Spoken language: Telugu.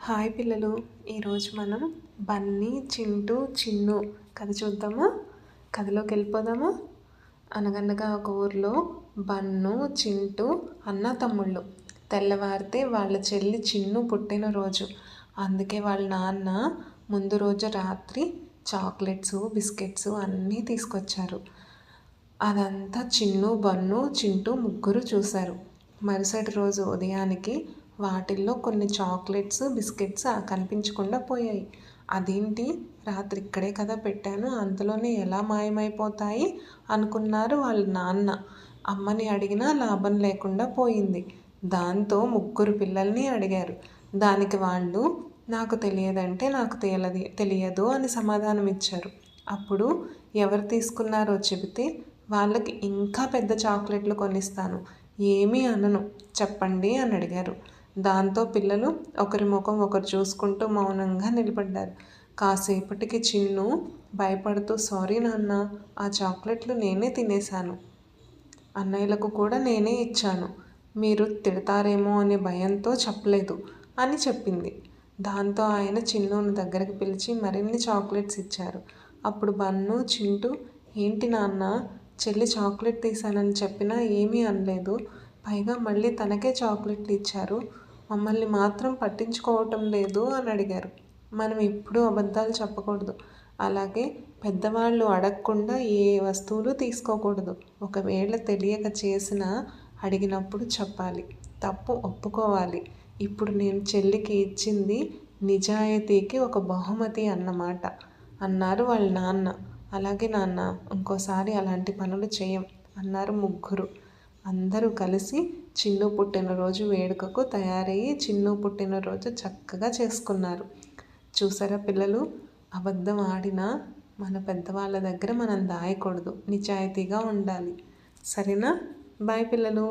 హాయ్ పిల్లలు, ఈరోజు మనం బన్నీ, చింటూ, చిన్ను కథ చూద్దామా? కథలోకి వెళ్ళిపోదామా? అనగనగా ఒక ఊరిలో బన్ను, చింటూ అన్న తమ్ముళ్ళు. తెల్లవారితే వాళ్ళ చెల్లి చిన్ను పుట్టినరోజు. అందుకే వాళ్ళ నాన్న ముందు రోజు రాత్రి చాక్లెట్స్, బిస్కెట్స్ అన్నీ తీసుకొచ్చారు. అదంతా చిన్ను, బన్ను, చింటూ ముగ్గురు చూశారు. మరుసటి రోజు ఉదయానికి వాటిల్లో కొన్ని చాక్లెట్స్, బిస్కెట్స్ కనిపించకుండా పోయాయి. అదేంటి, రాత్రి ఇక్కడే కదా పెట్టాను, అంతలోనే ఎలా మాయమైపోతాయి అనుకున్నారు వాళ్ళ నాన్న. అమ్మని అడిగినా లాభం లేకుండా పోయింది. దాంతో ముగ్గురు పిల్లల్ని అడిగారు. దానికి వాళ్ళు నాకు తెలియదంటే నాకు తెలియదు అని సమాధానం ఇచ్చారు. అప్పుడు ఎవరు తీసుకున్నారో చెబితే వాళ్ళకి ఇంకా పెద్ద చాక్లెట్లు కొనిస్తాను, ఏమీ అనను, చెప్పండి అని అడిగారు. దాంతో పిల్లలు ఒకరి ముఖం ఒకరు చూసుకుంటూ మౌనంగా నిలబడ్డారు. కాసేపటికి చిన్ను భయపడుతూ, సారీ నాన్న, ఆ చాక్లెట్లు నేనే తినేశాను, అన్నయ్యలకు కూడా నేనే ఇచ్చాను, మీరు తిడతారేమో అనే భయంతో చెప్పలేదు అని చెప్పింది. దాంతో ఆయన చిన్నుని దగ్గరికి పిలిచి మరిన్ని చాక్లెట్స్ ఇచ్చారు. అప్పుడు బన్ను, చింటూ, ఏంటి నాన్న, చెల్లి చాక్లెట్ తీశానని చెప్పినా ఏమీ అనలేదు, పైగా మళ్ళీ తనకే చాక్లెట్లు ఇచ్చారు, మమ్మల్ని మాత్రం పట్టించుకోవటం లేదు అని అడిగారు. మనం ఎప్పుడూ అబద్ధాలు చెప్పకూడదు, అలాగే పెద్దవాళ్ళు అడగకుండా ఏ వస్తువులు తీసుకోకూడదు. ఒకవేళ తెలియక చేసినా అడిగినప్పుడు చెప్పాలి, తప్పు ఒప్పుకోవాలి. ఇప్పుడు నేను చెల్లికి ఇచ్చింది నిజాయితీకి ఒక బహుమతి అన్నమాట అన్నారు వాళ్ళ నాన్న. అలాగే నాన్న, ఇంకోసారి అలాంటి పనులు చేయం అన్నారు ముగ్గురు. అందరూ కలిసి చిన్ను పుట్టినరోజు వేడుకకు తయారయ్యి చిన్ను పుట్టినరోజు చక్కగా చేసుకున్నారు. చూసారా పిల్లలు, అబద్ధం ఆడినా మన పెద్దవాళ్ళ దగ్గర మనం దాయకూడదు, నిజాయితీగా ఉండాలి. సరేనా? బాయ్ పిల్లలు.